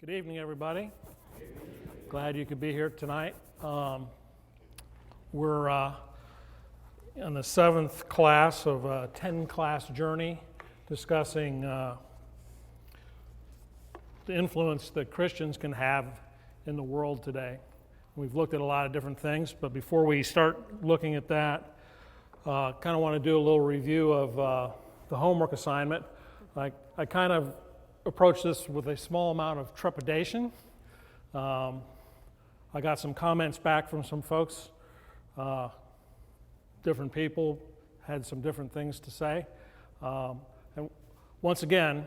Good evening, everybody. Glad you could be here tonight. We're in the 7th class of a 10-class journey discussing the influence that Christians can have in the world today. We've looked at a lot of different things, but before we start looking at that, kind of want to do a little review of the homework assignment. I kind of approach this with a small amount of trepidation. I got some comments back from some folks. Different people had some different things to say. And once again,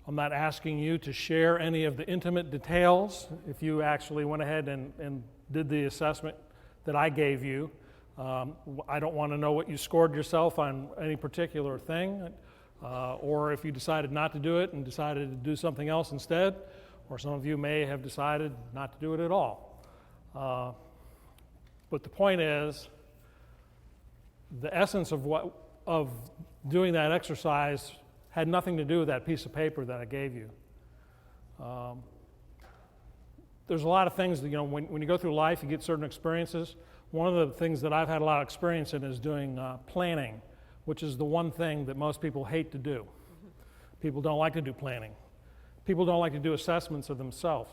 I'm not asking you to share any of the intimate details if you actually went ahead and did the assessment that I gave you. I don't want to know what you scored yourself on any particular thing. Or if you decided not to do it and decided to do something else instead, or some of you may have decided not to do it at all. But the point is, the essence of doing that exercise had nothing to do with that piece of paper that I gave you. There's a lot of things that, when you go through life, you get certain experiences. One of the things that I've had a lot of experience in is doing planning, which is the one thing that most people hate to do. People don't like to do planning. People don't like to do assessments of themselves.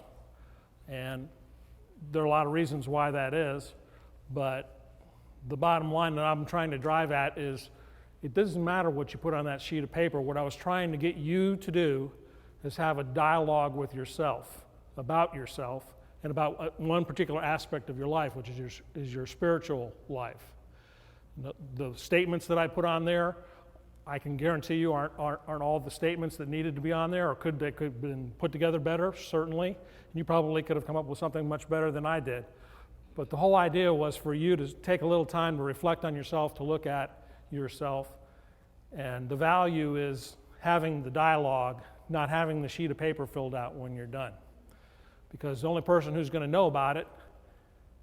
And there are a lot of reasons why that is, but the bottom line that I'm trying to drive at is it doesn't matter what you put on that sheet of paper. What I was trying to get you to do is have a dialogue with yourself, and about one particular aspect of your life, which is your spiritual life. The statements that I put on there, I can guarantee you aren't all the statements that needed to be on there, or they could have been put together better, certainly. And you probably could have come up with something much better than I did. But the whole idea was for you to take a little time to reflect on yourself, to look at yourself. And the value is having the dialogue, not having the sheet of paper filled out when you're done. Because the only person who's going to know about it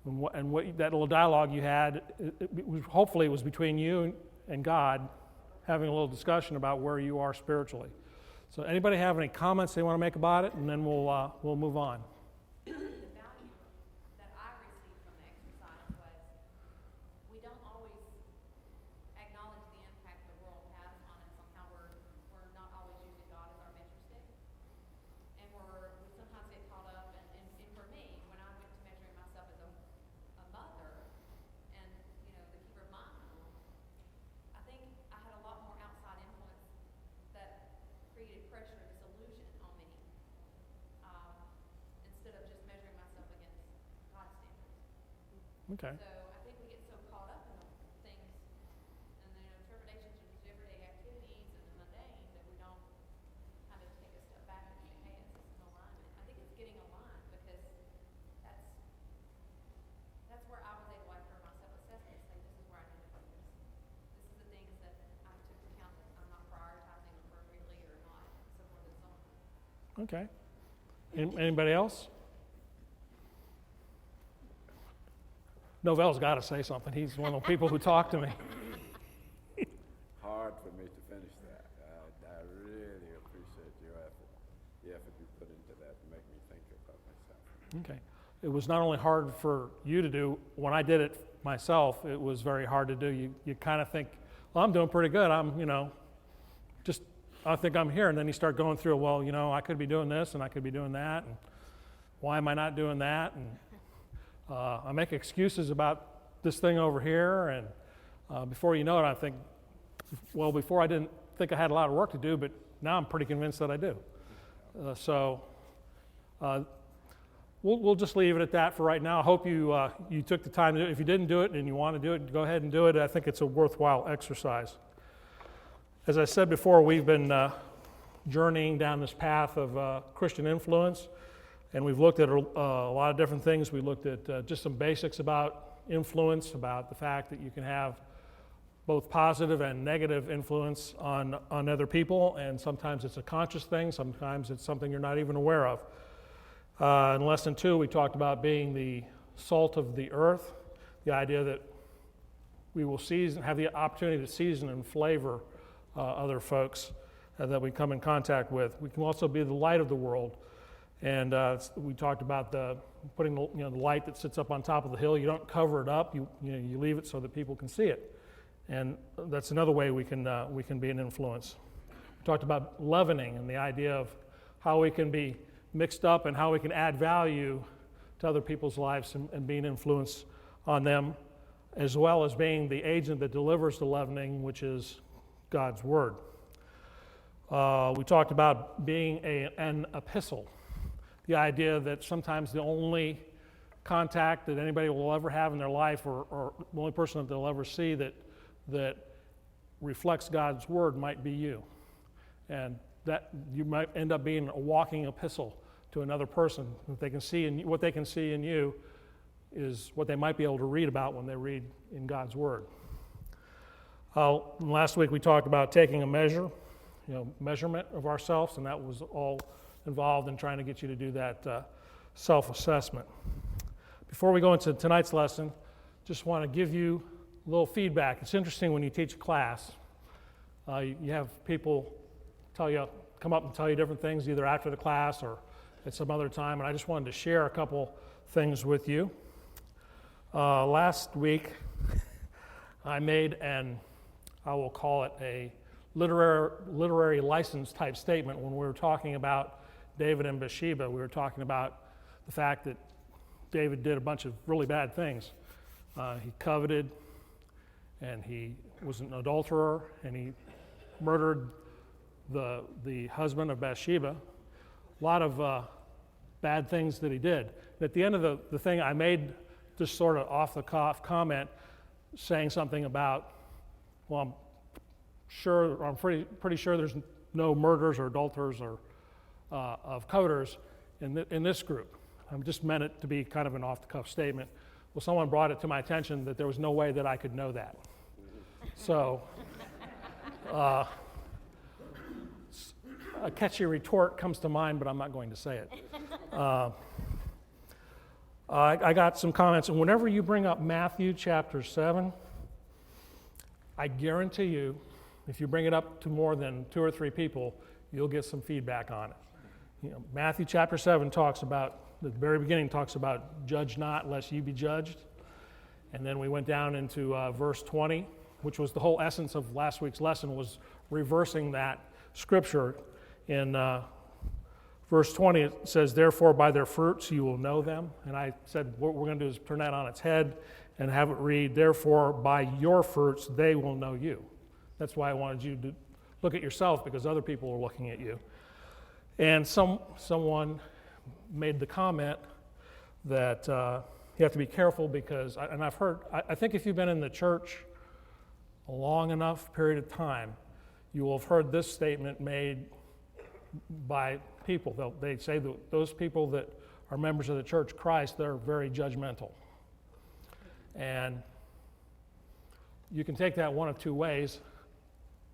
and what that little dialogue you had, hopefully it was between you and God, having a little discussion about where you are spiritually. So anybody have any comments they want to make about it, and then we'll move on. The value that I received from the exercise was we don't always acknowledge the impact the world has on us, on how we're not always using God as our measure stick. And we sometimes get caught up, and for me, when I went to measuring myself as a mother and the keeper of my home, I think I had a lot more outside influence that created pressure and disillusion on me, instead of just measuring myself against God's standards. Okay. So I think we get so caught up in the things and the interpretations of these everyday activities and the mundane that we don't kind of take a step back and say, hey, is this in alignment? I think it's getting aligned, because that's where I was able, after my self-assessment, to say this is where I need to focus. This is the things that I took account that I'm not prioritizing appropriately or not, so forth and so on. Okay. Anybody else? Novell's got to say something. He's one of the people who talk to me. Hard for me to finish that. I really appreciate your effort, the effort you put into that to make me think about myself. Okay. It was not only hard for you to do. When I did it myself, it was very hard to do. You kind of think, well, I'm doing pretty good. I think I'm here. And then you start going through, well, I could be doing this and I could be doing that. And why am I not doing that? And I make excuses about this thing over here. And before you know it, I think, well, before I didn't think I had a lot of work to do, but now I'm pretty convinced that I do. We'll just leave it at that for right now. I hope you took the time to do it. If you didn't do it and you want to do it, go ahead and do it. I think it's a worthwhile exercise. As I said before, we've been journeying down this path of Christian influence, and we've looked at a lot of different things. We looked at just some basics about influence, about the fact that you can have both positive and negative influence on other people, and sometimes it's a conscious thing, sometimes it's something you're not even aware of. In Lesson 2, we talked about being the salt of the earth, the idea that we will have the opportunity to season and flavor other folks that we come in contact with. We can also be the light of the world, And we talked about putting the light that sits up on top of the hill. You don't cover it up. You leave it so that people can see it. And that's another way we can be an influence. We talked about leavening and the idea of how we can be mixed up and how we can add value to other people's lives and be an influence on them, as well as being the agent that delivers the leavening, which is God's Word. We talked about being an epistle, the idea that sometimes the only contact that anybody will ever have in their life, or the only person that they'll ever see that reflects God's Word might be you. And that you might end up being a walking epistle to another person. That they can see in what they can see in you is what they might be able to read about when they read in God's Word. Last week we talked about taking a measurement of ourselves, and that was all involved in trying to get you to do that self-assessment. Before we go into tonight's lesson, just want to give you a little feedback. It's interesting when you teach a class, you have people come up and tell you different things either after the class or at some other time, and I just wanted to share a couple things with you. Last week, I made I will call it a literary license type statement when we were talking about David and Bathsheba. We were talking about the fact that David did a bunch of really bad things. He coveted, and he was an adulterer, and he murdered the husband of Bathsheba. A lot of bad things that he did. And at the end of the thing, I made just sort of off the cuff comment saying something about, well, I'm pretty sure there's no murderers or adulterers or of coveters in this group. I just meant it to be kind of an off the cuff statement. Well, someone brought it to my attention that there was no way that I could know that. So, a catchy retort comes to mind, but I'm not going to say it. I got some comments, and whenever you bring up Matthew chapter 7, I guarantee you, if you bring it up to more than 2 or 3 people, you'll get some feedback on it. Matthew chapter 7 talks about, the very beginning talks about, judge not lest you be judged. And then we went down into verse 20, which was the whole essence of last week's lesson, was reversing that scripture. In verse 20, it says, therefore by their fruits you will know them. And I said what we're going to do is turn that on its head and have it read, therefore by your fruits they will know you. That's why I wanted you to look at yourself, because other people are looking at you. And someone made the comment that you have to be careful because, and I've heard, I think if you've been in the church a long enough period of time, you will have heard this statement made by people. They say that those people that are members of the Church of Christ, they're very judgmental. And you can take that one of 2 ways.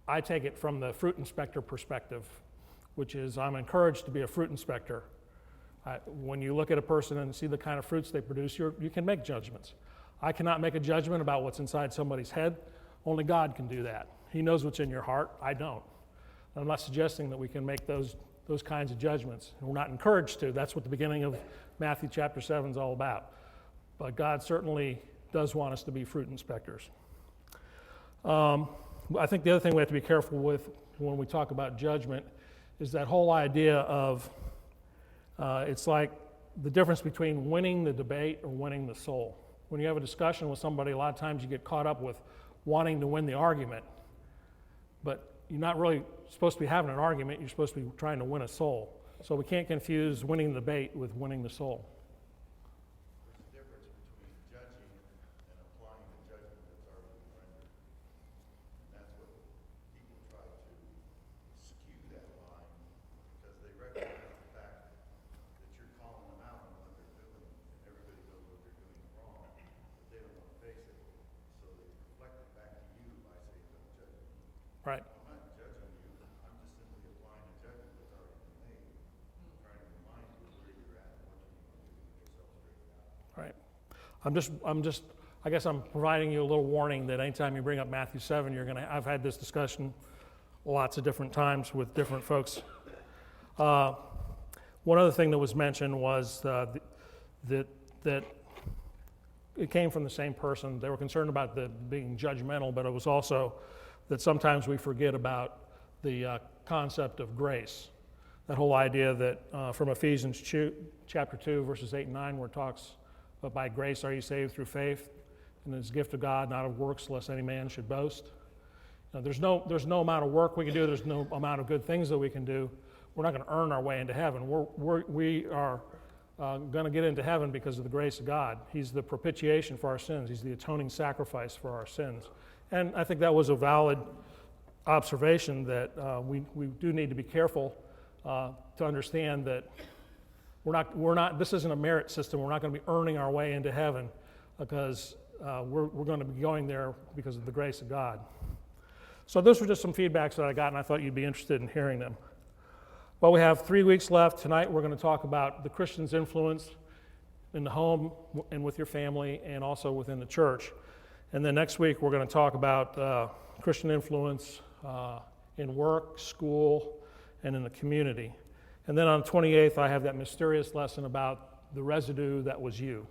I take it from the fruit inspector perspective, which is I'm encouraged to be a fruit inspector. When you look at a person and see the kind of fruits they produce, you can make judgments. I cannot make a judgment about what's inside somebody's head. Only God can do that. He knows what's in your heart. I don't. I'm not suggesting that we can make those kinds of judgments. We're not encouraged to. That's what the beginning of Matthew chapter 7 is all about. But God certainly does want us to be fruit inspectors. I think the other thing we have to be careful with when we talk about judgment is that whole idea of it's like the difference between winning the debate or winning the soul. When you have a discussion with somebody, a lot of times you get caught up with wanting to win the argument, but you're not really supposed to be having an argument, you're supposed to be trying to win a soul. So we can't confuse winning the debate with winning the soul. There's a difference between judging and applying the judgment that's already been rendered. And that's what people try to skew that line because they recognize the fact that you're calling them out on what they're doing, and everybody knows what they're doing wrong, but they don't want to face it. So they reflect it back to you by saying, don't judge me. Right. I'm not judging you. I'm just simply applying a judgment that's already been made. I'm trying to remind you of where you're at and what you need to do to get yourself straightened out. Right. I guess I'm providing you a little warning that anytime you bring up Matthew 7, I've had this discussion lots of different times with different folks. one other thing that was mentioned was that it came from the same person. They were concerned about being judgmental, but it was also that sometimes we forget about the concept of grace. That whole idea that from Ephesians chapter 2, verses 8 and 9, where it talks about by grace are you saved through faith, and it's a gift of God, not of works, lest any man should boast. Now, there's no amount of work we can do. There's no amount of good things that we can do. We're not going to earn our way into heaven. We are going to get into heaven because of the grace of God. He's the propitiation for our sins. He's the atoning sacrifice for our sins. And I think that was a valid observation that we do need to be careful to understand that we're not. This isn't a merit system. We're not going to be earning our way into heaven because we're going to be going there because of the grace of God. So those were just some feedbacks that I got, and I thought you'd be interested in hearing them. Well, we have 3 weeks left. Tonight we're going to talk about the Christian's influence in the home and with your family and also within the church. And then next week we're going to talk about Christian influence in work, school, and in the community. And then on the 28th I have that mysterious lesson about the residue that was you.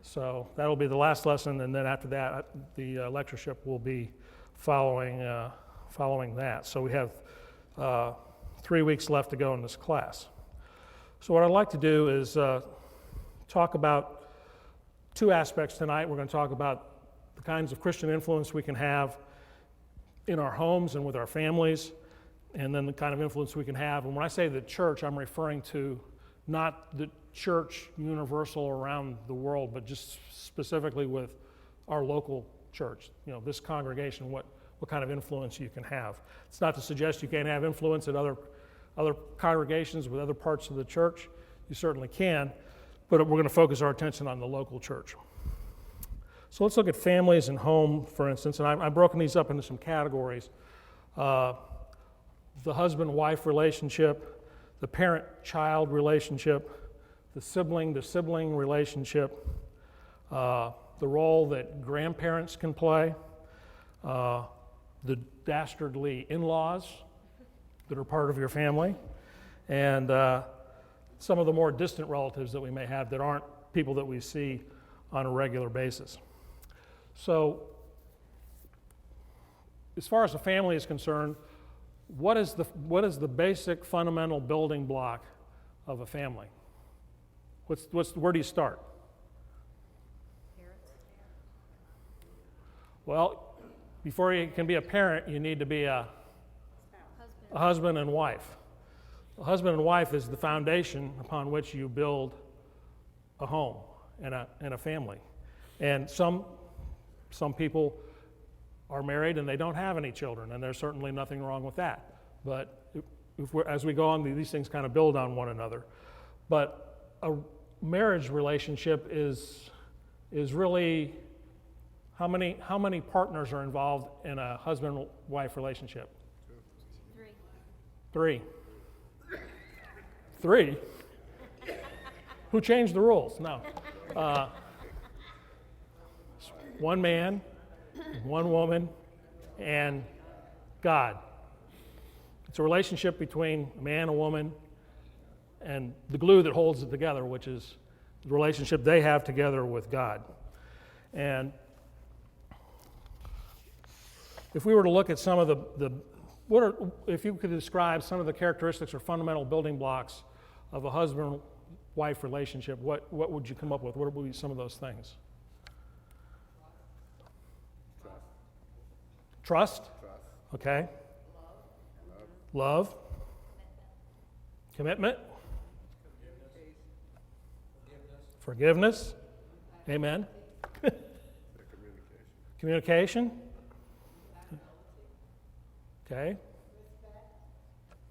So that'll be the last lesson, and then after that the lectureship will be following that. So we have 3 weeks left to go in this class. So what I'd like to do is talk about two aspects tonight. We're going to talk about the kinds of Christian influence we can have in our homes and with our families, and then the kind of influence we can have. And when I say the church, I'm referring to not the church universal around the world, but just specifically with our local church, this congregation, what kind of influence you can have. It's not to suggest you can't have influence at other congregations with other parts of the church. You certainly can, but we're going to focus our attention on the local church. So let's look at families and home, for instance, and I've broken these up into some categories. The husband-wife relationship, the parent-child relationship, the sibling-to-sibling relationship, the role that grandparents can play, the dastardly in-laws that are part of your family, and some of the more distant relatives that we may have that aren't people that we see on a regular basis. So, as far as the family is concerned, what is the basic fundamental building block of a family? Where do you start? Well, before you can be a parent, you need to be a husband and wife. A husband and wife is the foundation upon which you build a home and a family. And some people are married and they don't have any children, and there's certainly nothing wrong with that. But as we go on, these things kind of build on one another. But a marriage relationship is really how many partners are involved in a husband-wife relationship? Three. Who changed the rules? No. One man, one woman, and God. It's a relationship between a man, a woman, and the glue that holds it together, which is the relationship they have together with God. And if we were to look at some of if you could describe some of the characteristics or fundamental building blocks of a husband-wife relationship, what would you come up with? What would be some of those things? Trust. Okay. Love. Commitment. Forgiveness. Amen. Communication. Okay.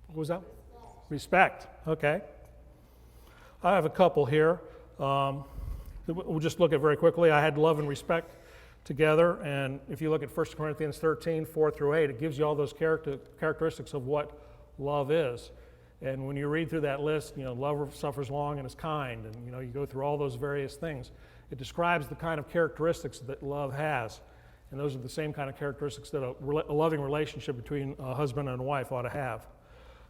What was that? Respect. Okay. I have a couple here. We'll just look at very quickly. I had love and respect together, and if you look at 1 Corinthians 13, 4 through 8, it gives you all those characteristics of what love is. And when you read through that list, love suffers long and is kind, and you go through all those various things. It describes the kind of characteristics that love has, and those are the same kind of characteristics that a loving relationship between a husband and a wife ought to have.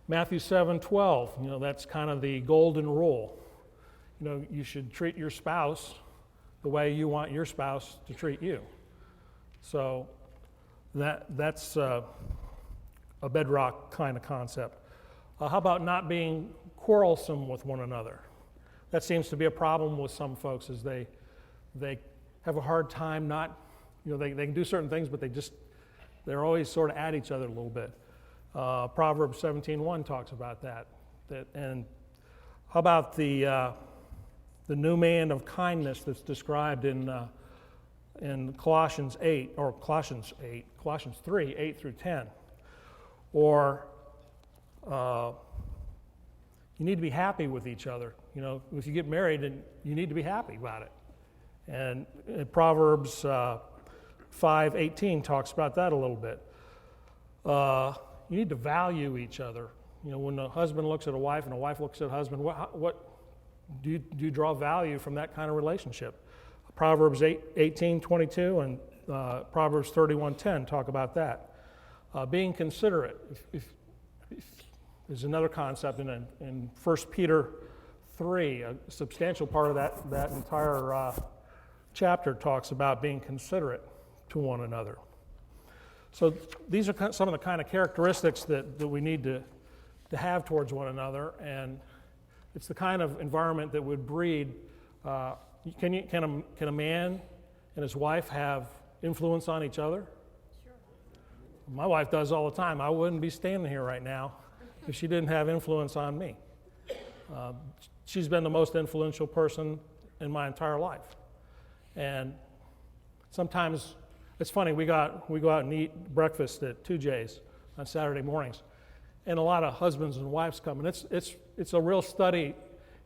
Matthew 7:12, that's kind of the golden rule. You should treat your spouse the way you want your spouse to treat you. So that's a bedrock kind of concept. How about not being quarrelsome with one another? That seems to be a problem with some folks, is they have a hard time not, they can do certain things, but they're always sort of at each other a little bit. Proverbs 17:1 talks about that. And how about the new man of kindness that's described in Colossians 3, 8 through 10? Or you need to be happy with each other. If you get married, and you need to be happy about it. And Proverbs 5:18 talks about that a little bit. You need to value each other. When a husband looks at a wife and a wife looks at a husband, what do you draw value from that kind of relationship? Proverbs 18:22 and Proverbs 31:10 talk about that. Being considerate is another concept in 1 Peter 3. A substantial part of that entire chapter talks about being considerate to one another. So these are some of the kind of characteristics that we need to have towards one another, and it's the kind of environment that would breed. Can a man and his wife have influence on each other? Sure. My wife does all the time. I wouldn't be standing here right now if she didn't have influence on me. She's been the most influential person in my entire life. And sometimes it's funny, we go out and eat breakfast at 2J's on Saturday mornings, and a lot of husbands and wives come, and it's a real study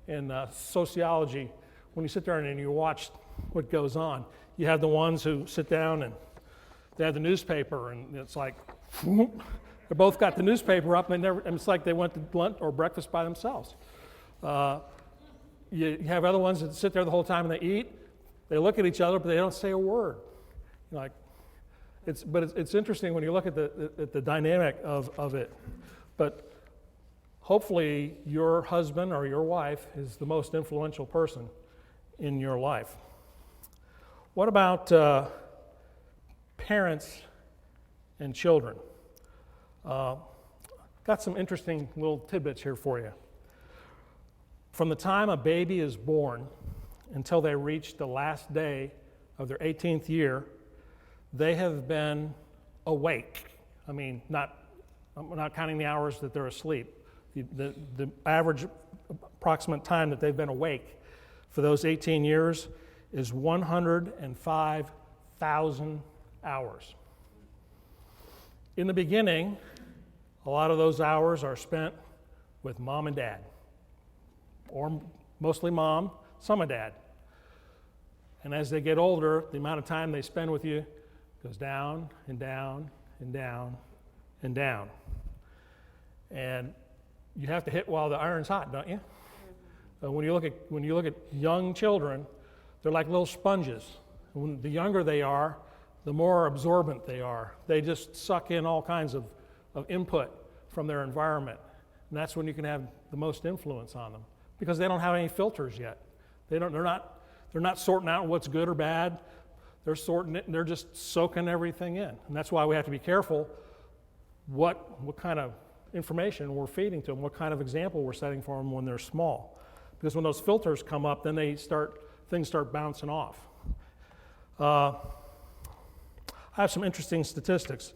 in sociology. When you sit there and you watch what goes on, you have the ones who sit down and they have the newspaper, and it's like they both got the newspaper up, and it's like they went to lunch or breakfast by themselves. You have other ones that sit there the whole time and they eat. They look at each other, but they don't say a word. It's interesting when you look at the dynamic of it. But hopefully your husband or your wife is the most influential person in your life. What about parents and children? Got some interesting little tidbits here for you. From the time a baby is born until they reach the last day of their 18th year, they have been awake. I'm not counting the hours that they're asleep. The average approximate time that they've been awake for those 18 years is 105,000 hours. In the beginning, a lot of those hours are spent with mom and dad, or mostly mom, some of dad. And as they get older, the amount of time they spend with you goes down and down and down and down. And you have to hit while the iron's hot, don't you? When you look at young children, they're like little sponges. The younger they are, the more absorbent they are. They just suck in all kinds of input from their environment. And that's when you can have the most influence on them, because they don't have any filters yet. They're not sorting out what's good or bad. They're sorting it, and they're just soaking everything in. And that's why we have to be careful what kind of information we're feeding to them, what kind of example we're setting for them when they're small. Because when those filters come up, then things start bouncing off. I have some interesting statistics.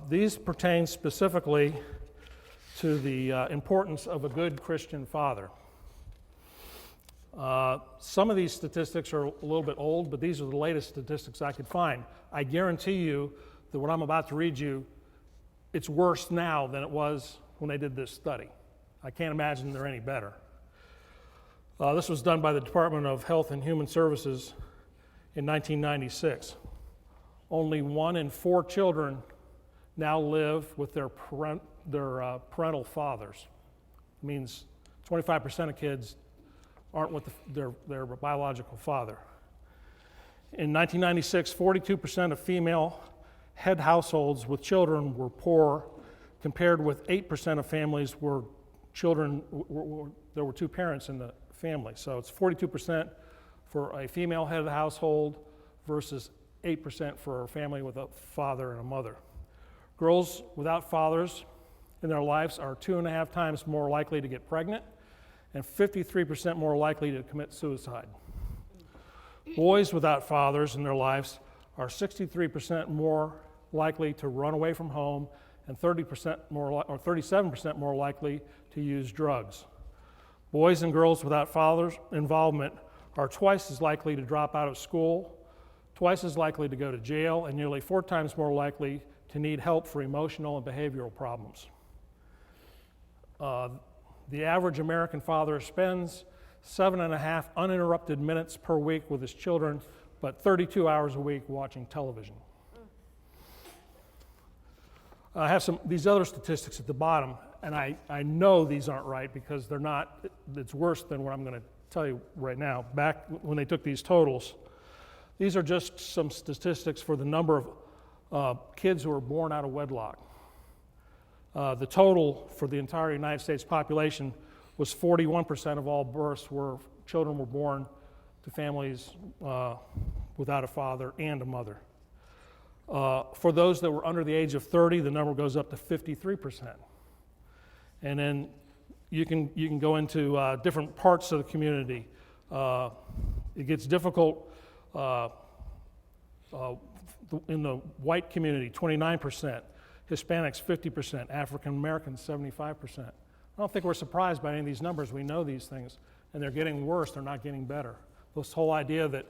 These pertain specifically to the importance of a good Christian father. Some of these statistics are a little bit old, but these are the latest statistics I could find. I guarantee you that what I'm about to read you, it's worse now than it was when they did this study. I can't imagine they're any better. This was done by the Department of Health and Human Services in 1996. Only 1 in 4 children now live with their parental fathers. It means 25% of kids aren't with their biological father. In 1996, 42% of female head households with children were poor compared with 8% of families where children, there were two parents in the family. So it's 42% for a female head of the household versus 8% for a family with a father and a mother. Girls without fathers in their lives are 2.5 times more likely to get pregnant and 53% more likely to commit suicide. Boys without fathers in their lives are 63% more likely to run away from home and 37% more likely to use drugs. Boys and girls without fathers' involvement are twice as likely to drop out of school, twice as likely to go to jail, and nearly 4 times more likely to need help for emotional and behavioral problems. The average American father spends 7.5 uninterrupted minutes per week with his children, but 32 hours a week watching television. I have these other statistics at the bottom, and I know these aren't right because they're not, it's worse than what I'm going to tell you right now. Back when they took these totals, these are just some statistics for the number of kids who are born out of wedlock. The total for the entire United States population was 41% of all births where children were born to families without a father and a mother. For those that were under the age of 30, the number goes up to 53%. And then you can go into different parts of the community. It gets difficult in the white community, 29%, Hispanics, 50%, African Americans, 75%. I don't think we're surprised by any of these numbers. We know these things, and they're getting worse. They're not getting better. This whole idea that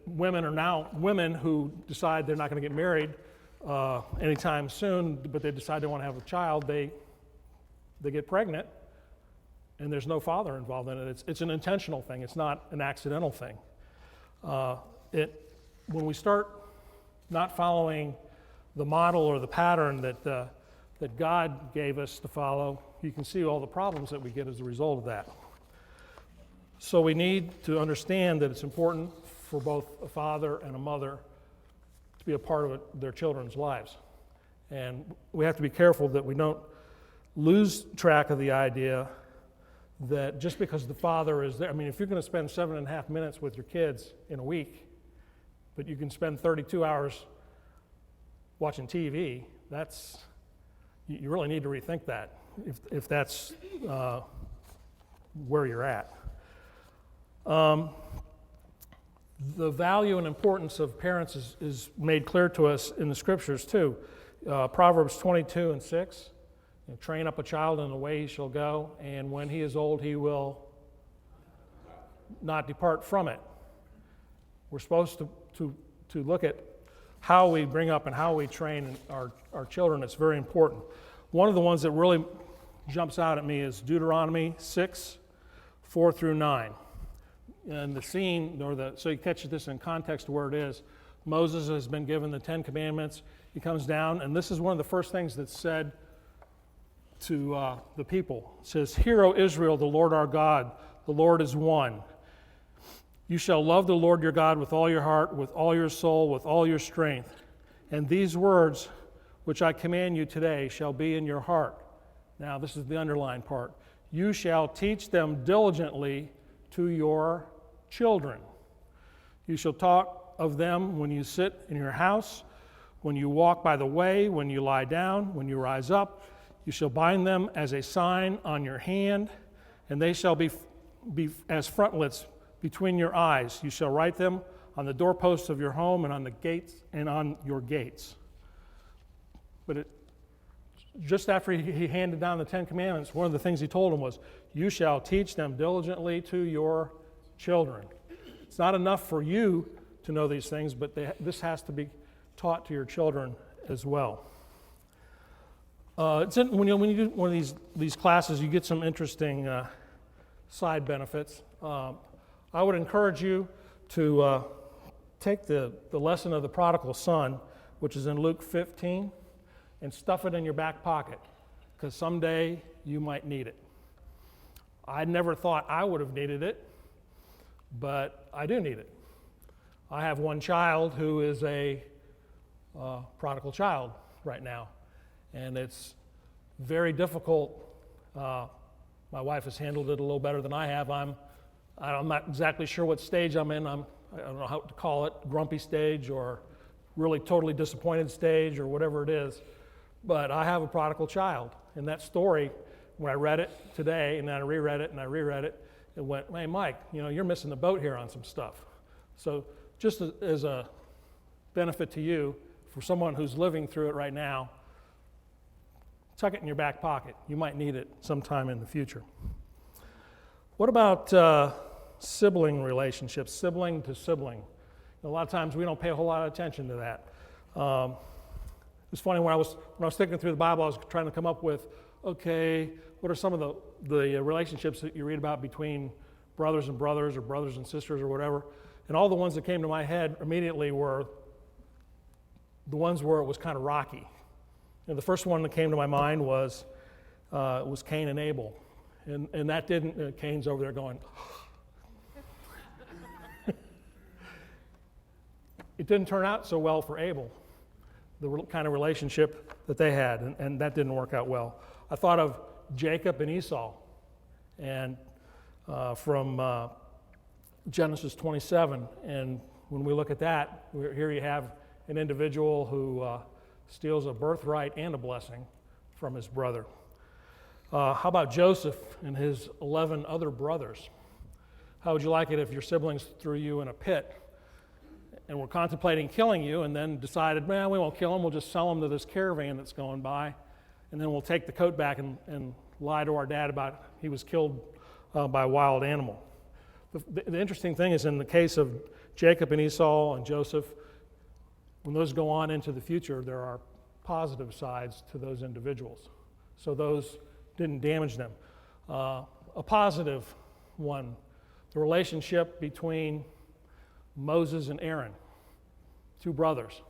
women are now women who decide they're not going to get married anytime soon, but they decide they want to have a child. They get pregnant, and there's no father involved in it. It's an intentional thing. It's not an accidental thing. When we start not following the model or the pattern that God gave us to follow, you can see all the problems that we get as a result of that. So we need to understand that it's important for both a father and a mother to be a part of their children's lives. And we have to be careful that we don't lose track of the idea that just because the father is there, I mean, if you're going to spend 7.5 minutes with your kids in a week, but you can spend 32 hours watching TV, you really need to rethink that if that's where you're at. The value and importance of parents is made clear to us in the scriptures too. Proverbs 22:6, train up a child in the way he shall go, and when he is old he will not depart from it. We're supposed to look at how we bring up and how we train our children. It's very important. One of the ones that really jumps out at me is Deuteronomy 6:4-9. And the scene, so you catch this in context of where it is. Moses has been given the 10 Commandments. He comes down, and this is one of the first things that's said to the people. It says, "Hear, O Israel, the Lord our God, the Lord is one. You shall love the Lord your God with all your heart, with all your soul, with all your strength. And these words which I command you today shall be in your heart." Now, this is the underlined part. "You shall teach them diligently to your children. You shall talk of them when you sit in your house, when you walk by the way, when you lie down, when you rise up. You shall bind them as a sign on your hand, and they shall be as frontlets between your eyes. You shall write them on the doorposts of your home and on the gates and on your gates." But just after he handed down the 10 Commandments, one of the things he told them was, "You shall teach them diligently to your children." It's not enough for you to know these things, but this has to be taught to your children as well. When you do one of these classes, you get some interesting side benefits. I would encourage you to take the lesson of the prodigal son, which is in Luke 15, and stuff it in your back pocket, because someday you might need it. I never thought I would have needed it, but I do need it. I have one child who is a prodigal child right now, and it's very difficult. My wife has handled it a little better than I have. I'm not exactly sure what stage I'm in. I don't know how to call it, grumpy stage or really totally disappointed stage or whatever it is. But I have a prodigal child. And that story, when I read it today and then I reread it and I reread it, it went, hey, Mike, you're missing the boat here on some stuff. So just as a benefit to you, for someone who's living through it right now, tuck it in your back pocket. You might need it sometime in the future. What about sibling relationships, sibling to sibling? A lot of times we don't pay a whole lot of attention to that. It's funny, when I was thinking through the Bible, I was trying to come up with, okay, what are some of the relationships that you read about between brothers and brothers or brothers and sisters or whatever? And all the ones that came to my head immediately were the ones where it was kind of rocky. The first one that came to my mind was Cain and Abel. And that didn't, Cain's over there going, it didn't turn out so well for Abel, the kind of relationship that they had, and that didn't work out well. I thought of Jacob and Esau, and from Genesis 27, and when we look at that, here you have an individual who steals a birthright and a blessing from his brother. How about Joseph and his 11 other brothers? How would you like it if your siblings threw you in a pit and were contemplating killing you and then decided, man, we won't kill him, we'll just sell him to this caravan that's going by, and then we'll take the coat back and lie to our dad about he was killed by a wild animal. The interesting thing is, in the case of Jacob and Esau and Joseph, when those go on into the future, there are positive sides to those individuals. So those didn't damage them. A positive one, the relationship between Moses and Aaron, two brothers.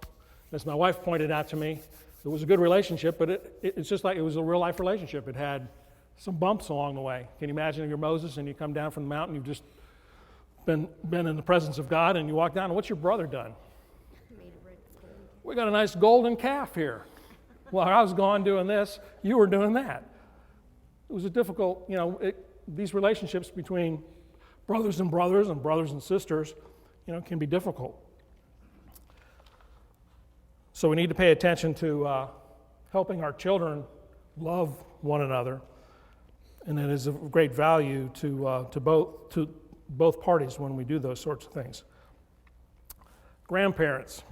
As my wife pointed out to me, it was a good relationship, but it's just like it was a real life relationship. It had some bumps along the way. Can you imagine if you're Moses and you come down from the mountain, you've just been in the presence of God, and you walk down, and what's your brother done? We got a nice golden calf here. While I was gone doing this, you were doing that. It was a difficult, these relationships between brothers and brothers and sisters, can be difficult. So we need to pay attention to helping our children love one another, and it is of great value to both parties when we do those sorts of things. Grandparents.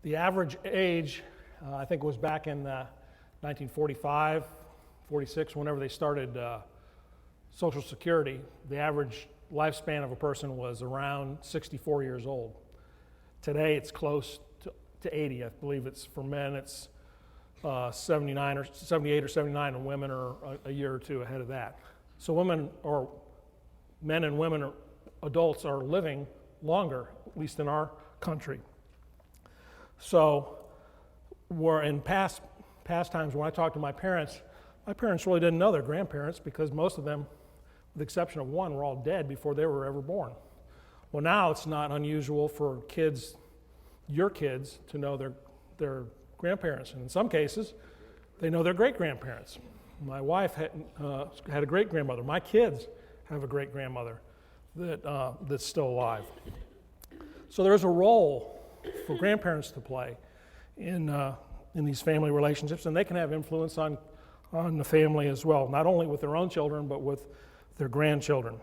The average age, I think it was back in 1945, 46, whenever they started Social Security, the average lifespan of a person was around 64 years old. Today it's close to 80. I believe it's for men it's 78 or 79, and women are a year or two ahead of that. So men and women or adults are living longer, at least in our country. So, where in past times when I talked to my parents really didn't know their grandparents, because most of them, with the exception of one, were all dead before they were ever born. Well, now it's not unusual for your kids, to know their grandparents, and in some cases, they know their great-grandparents. My wife had a great-grandmother. My kids have a great-grandmother that's still alive. So there's a role for grandparents to play in these family relationships, and they can have influence on the family as well, not only with their own children, but with their grandchildren.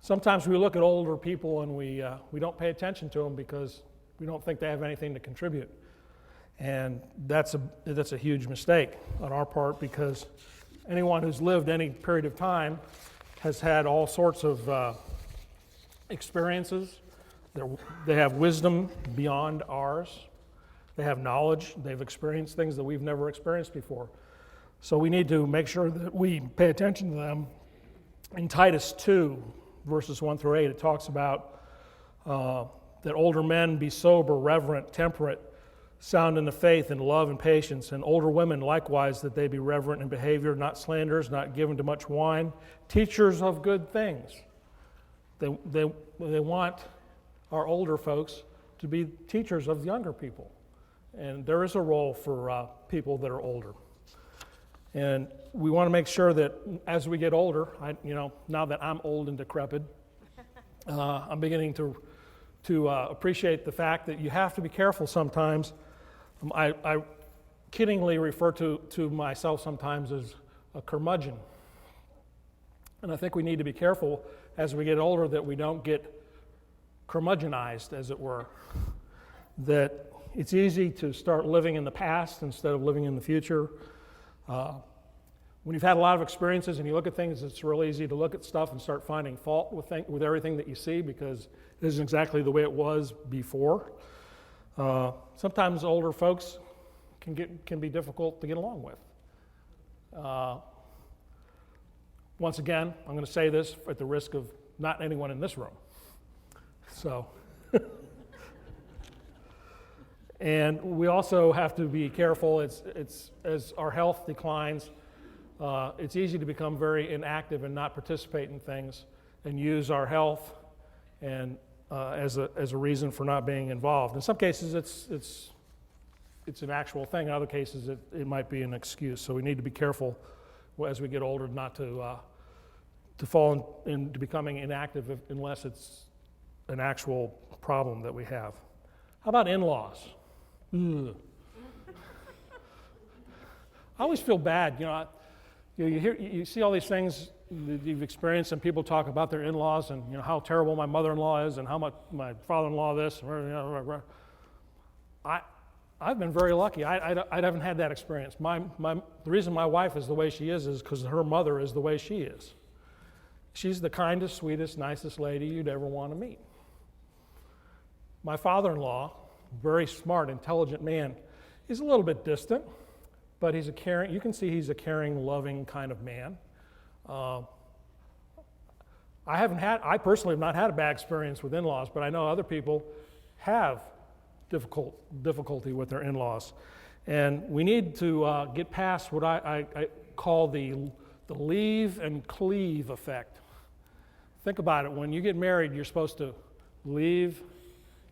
Sometimes we look at older people and we don't pay attention to them because we don't think they have anything to contribute, and that's a huge mistake on our part, because anyone who's lived any period of time has had all sorts of experiences. They have wisdom beyond ours. They have knowledge. They've experienced things that we've never experienced before. So we need to make sure that we pay attention to them. In Titus 2, verses 1 through 8, it talks about that older men be sober, reverent, temperate, sound in the faith and love and patience, and older women likewise, that they be reverent in behavior, not slanderers, not given to much wine, teachers of good things. They want our older folks to be teachers of younger people. And there is a role for people that are older. And we want to make sure that as we get older, now that I'm old and decrepit, I'm beginning to appreciate the fact that you have to be careful sometimes. I kiddingly refer to myself sometimes as a curmudgeon. And I think we need to be careful as we get older that we don't get curmudgeonized, as it were. That it's easy to start living in the past instead of living in the future. When you've had a lot of experiences and you look at things, it's real easy to look at stuff and start finding fault with everything that you see because it isn't exactly the way it was before. Sometimes older folks can be difficult to get along with. Once again, I'm going to say this at the risk of not anyone in this room. So, and we also have to be careful. It's as our health declines, it's easy to become very inactive and not participate in things and use our health and as a reason for not being involved. In some cases, it's an actual thing. In other cases, it might be an excuse. So we need to be careful as we get older not to fall into becoming inactive unless it's an actual problem that we have. How about in-laws? Ugh. I always feel bad. You see all these things that you've experienced, and people talk about their in-laws and how terrible my mother-in-law is and how much my father-in-law this. I've been very lucky. I haven't had that experience. The reason my wife is the way she is because her mother is the way she is. She's the kindest, sweetest, nicest lady you'd ever want to meet. My father-in-law, very smart, intelligent man, he's a little bit distant, but he's you can see he's a caring, loving kind of man. I personally have not had a bad experience with in-laws, but I know other people have difficulty with their in-laws. And we need to get past what I call the leave and cleave effect. Think about it. When you get married, you're supposed to leave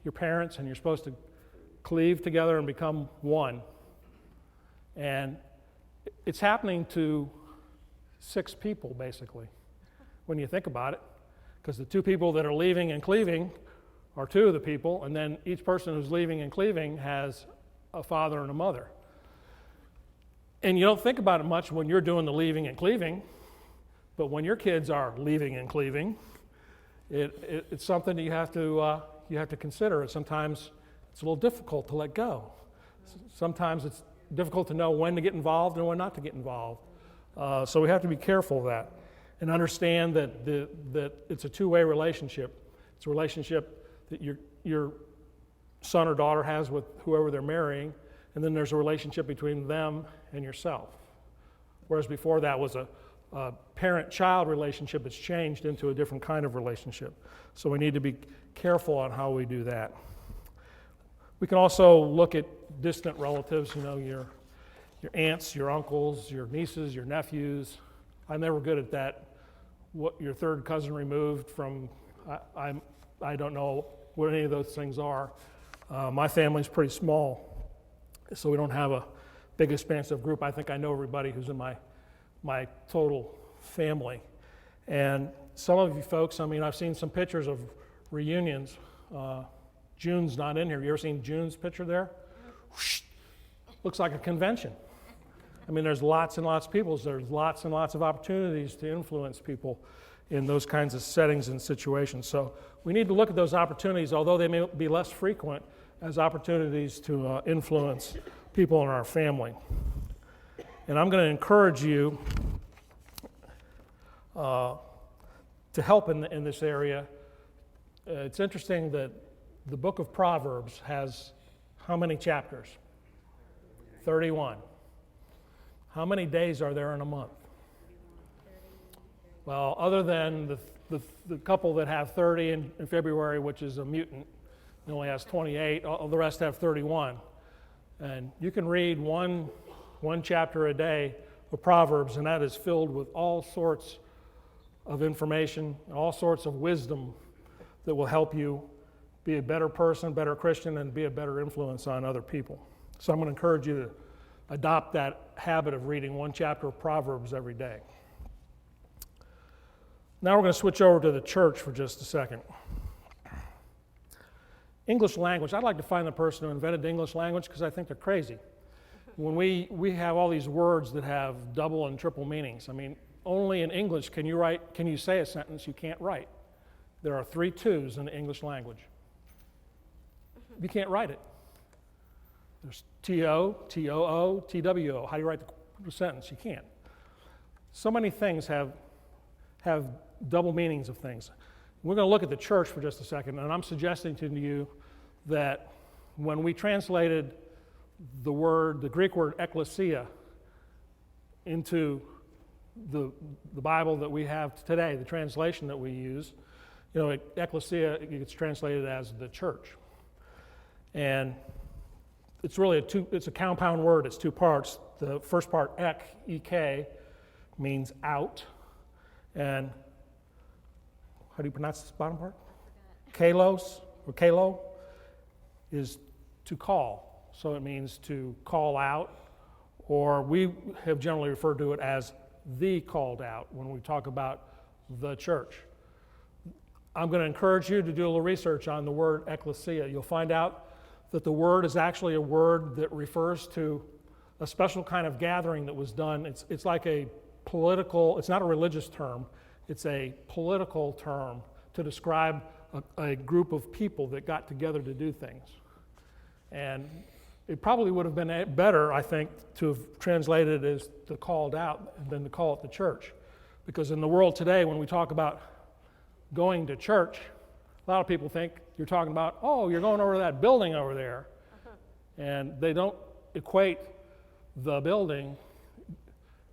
your parents and you're supposed to cleave together and become one. And it's happening to 6 people, basically, when you think about it, because the 2 people that are leaving and cleaving are 2 of the people, and then each person who's leaving and cleaving has a father and a mother. And you don't think about it much when you're doing the leaving and cleaving, but when your kids are leaving and cleaving, it's something that you have to consider. Sometimes it's a little difficult to let go. Sometimes it's difficult to know when to get involved and when not to get involved. So we have to be careful of that and understand that it's a two-way relationship. It's a relationship that your son or daughter has with whoever they're marrying, and then there's a relationship between them and yourself. Whereas before that was a parent-child relationship, it's changed into a different kind of relationship. So we need to be careful on how we do that. We can also look at distant relatives, your aunts, your uncles, your nieces, your nephews. I'm never good at that. What your third cousin removed from, I don't know what any of those things are. My family's pretty small, so we don't have a big expansive group. I think I know everybody who's in my total family. And some of you folks, I've seen some pictures of reunions. June's not in here. You ever seen June's picture there? Whoosh. Looks like a convention. There's lots and lots of people. So there's lots and lots of opportunities to influence people in those kinds of settings and situations. So we need to look at those opportunities, although they may be less frequent, as opportunities to influence people in our family. And I'm going to encourage you to help in this area. It's interesting that the book of Proverbs has how many chapters? 31. How many days are there in a month? Well, other than the couple that have 30 in February, which is a mutant, it only has 28, all the rest have 31. And you can read one chapter a day of Proverbs, and that is filled with all sorts of information, all sorts of wisdom that will help you be a better person, better Christian, and be a better influence on other people. So I'm going to encourage you to adopt that habit of reading one chapter of Proverbs every day. Now we're going to switch over to the church for just a second. English language. I'd like to find the person who invented the English language because I think they're crazy. When we have all these words that have double and triple meanings. I mean, only in English can you say a sentence you can't write. There are 3 twos in the English language. You can't write it. There's T-O, T-O-O, T-W-O. How do you write the sentence? You can't. So many things have double meanings of things. We're going to look at the church for just a second, and I'm suggesting to you that when we translated the Greek word ekklesia into the Bible that we have today, the translation that we use, ekklesia gets translated as the church. And it's really it's a compound word. It's 2 parts. The first part, ek, means out. And how do you pronounce this bottom part? Kalos, or kalo, is to call. So it means to call out, or we have generally referred to it as the called out when we talk about the church. I'm going to encourage you to do a little research on the word ekklesia. You'll find out that the word is actually a word that refers to a special kind of gathering that was done. It's like a political, it's not a religious term, it's a political term to describe a group of people that got together to do things. And it probably would have been better, I think, to have translated it as the called out than to call it the church. Because in the world today, when we talk about going to church, a lot of people think you're talking about, oh, you're going over to that building over there. And they don't equate the building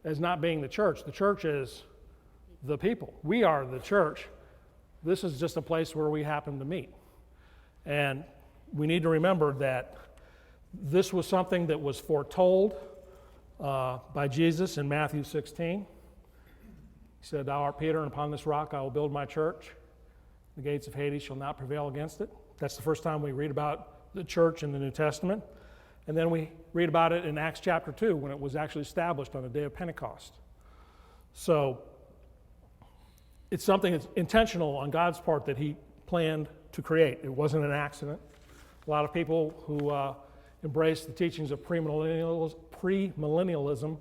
as not being the church. The church is the people. We are the church. This is just a place where we happen to meet. And we need to remember that this was something that was foretold by Jesus in Matthew 16. He said, "Thou art Peter, and upon this rock I will build my church. The gates of Hades shall not prevail against it." That's the first time we read about the church in the New Testament. And then we read about it in Acts chapter 2 when it was actually established on the day of Pentecost. So it's something that's intentional on God's part that He planned to create. It wasn't an accident. A lot of people who embrace the teachings of premillennialism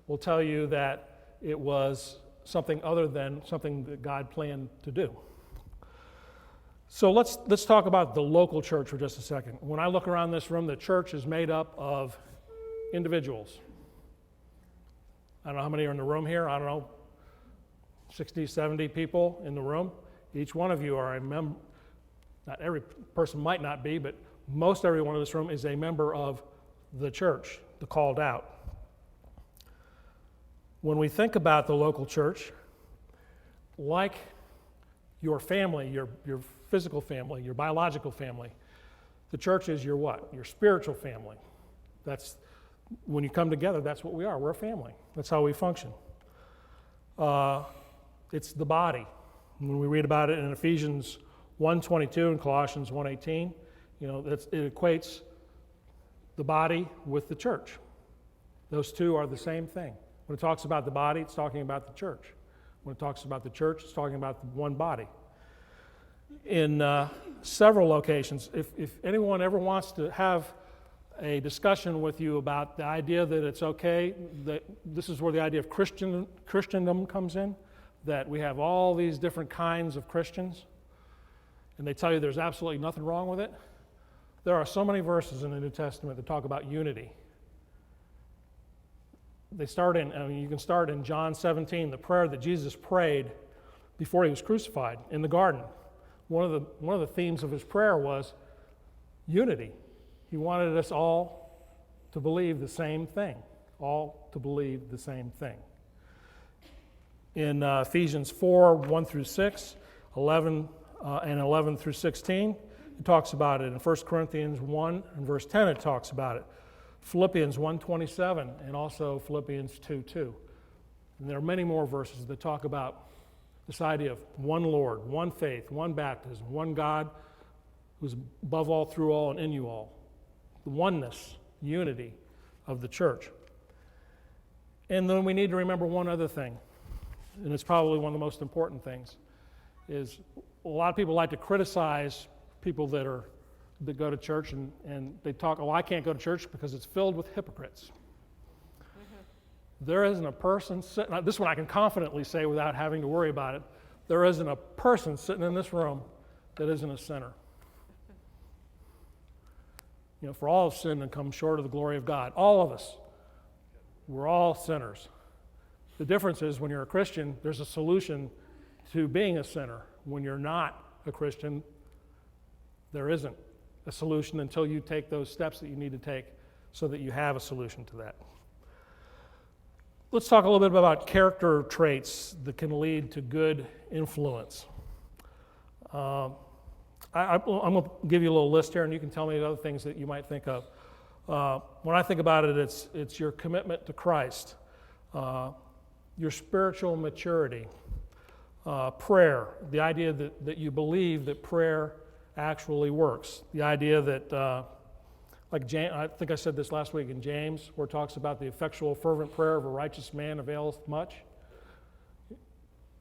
will tell you that it was something other than something that God planned to do. So let's talk about the local church for just a second. When I look around this room, the church is made up of individuals. I don't know how many are in the room here. I don't know, 60, 70 people in the room. Each one of you are a member. Not every person might not be, but most everyone in this room is a member of the church, the called out. When we think about the local church, like your family, your physical family, your biological family, the church is your what? Your spiritual family. That's when you come together, that's what we are. We're a family. That's how we function. It's the body. When we read about it in Ephesians 1:22 and Colossians 1:18, it equates the body with the church. Those two are the same thing. When it talks about the body, it's talking about the church. When it talks about the church, it's talking about the one body. In several locations, if anyone ever wants to have a discussion with you about the idea that it's okay, that this is where the idea of Christendom comes in, that we have all these different kinds of Christians, and they tell you there's absolutely nothing wrong with it. There are so many verses in the New Testament that talk about unity. You can start in John 17, the prayer that Jesus prayed before He was crucified in the garden. One of the themes of His prayer was unity. He wanted us all to believe the same thing. All to believe the same thing. In Ephesians 4, 1 through 6, 11 and 11 through 16, it talks about it. In 1 Corinthians 1 and verse 10, it talks about it. Philippians 1:27 and also Philippians 2:2. And there are many more verses that talk about this idea of one Lord, one faith, one baptism, one God who's above all, through all, and in you all. The oneness, unity of the church. And then we need to remember one other thing, and it's probably one of the most important things, is a lot of people like to criticize people that go to church and they talk, oh, I can't go to church because it's filled with hypocrites. There isn't a person sitting, this one I can confidently say without having to worry about it, there isn't a person sitting in this room that isn't a sinner. You know, for all have sinned and come short of the glory of God. All of us. We're all sinners. The difference is when you're a Christian, there's a solution to being a sinner. When you're not a Christian, there isn't a solution until you take those steps that you need to take so that you have a solution to that. Let's talk a little bit about character traits that can lead to good influence. I'm going to give you a little list here, and you can tell me the other things that you might think of. When I think about it, it's your commitment to Christ, your spiritual maturity, prayer, the idea that you believe that prayer actually works, the idea that, like James, I think I said this last week in James, where it talks about the effectual, fervent prayer of a righteous man availeth much.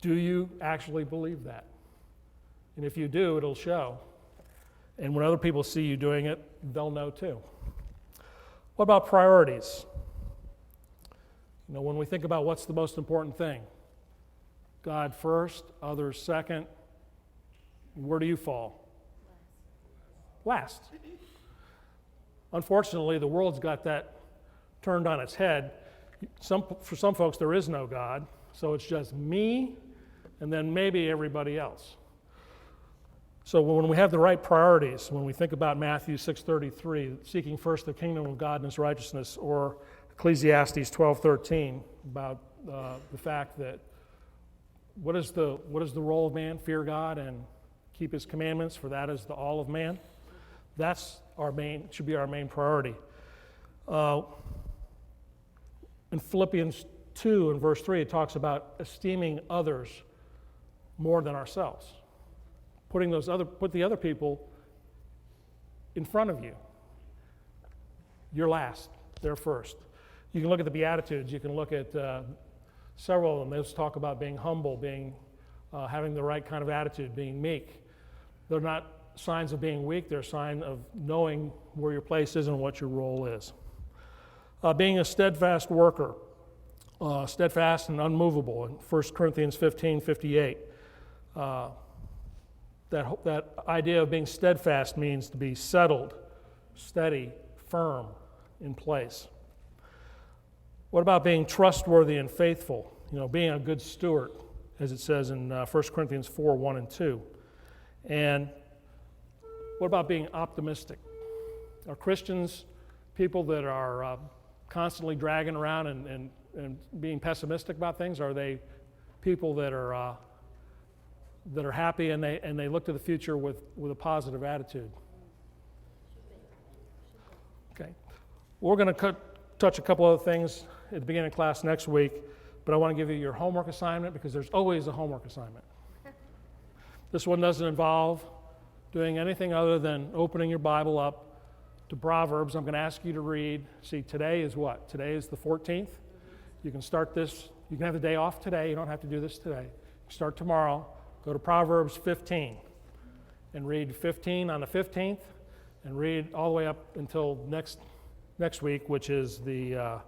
Do you actually believe that? And if you do, it'll show. And when other people see you doing it, they'll know too. What about priorities? You know, when we think about what's the most important thing, God first, others second, where do you fall? Last. Unfortunately, the world's got that turned on its head. For some folks, there is no God, so it's just me and then maybe everybody else. So when we have the right priorities, when we think about Matthew 6:33, seeking first the kingdom of God and his righteousness, or Ecclesiastes 12:13, about the fact that what is the role of man? Fear God and keep his commandments, for that is the all of man. That's should be our main priority. In Philippians 2 and verse 3, it talks about esteeming others more than ourselves. Put the other people in front of you. You're last, they're first. You can look at the Beatitudes, you can look at several of them. They talk about being humble, having the right kind of attitude, being meek. They're not signs of being weak, they're a sign of knowing where your place is and what your role is. Being a steadfast worker, steadfast and unmovable, in 1 Corinthians 15:58. That idea of being steadfast means to be settled, steady, firm, in place. What about being trustworthy and faithful? You know, being a good steward, as it says in 1 Corinthians 4:1 and 2. And what about being optimistic? Are Christians people that are constantly dragging around and being pessimistic about things? Are they people that are happy and they look to the future with a positive attitude? Okay. We're going to touch a couple other things at the beginning of class next week, but I want to give you your homework assignment because there's always a homework assignment. This one doesn't involve doing anything other than opening your Bible up to Proverbs. I'm going to ask you to read. See, today is what? Today is the 14th. You can start this. You can have the day off today. You don't have to do this today. Start tomorrow. Go to Proverbs 15 and read 15 on the 15th and read all the way up until next week, which is the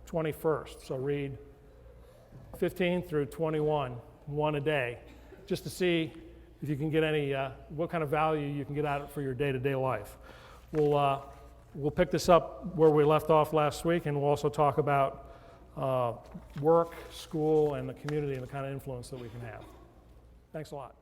21st. So read 15 through 21, one a day, just to see if you can get any, what kind of value you can get out of it for your day-to-day life. We'll pick this up where we left off last week, and we'll also talk about work, school, and the community and the kind of influence that we can have. Thanks a lot.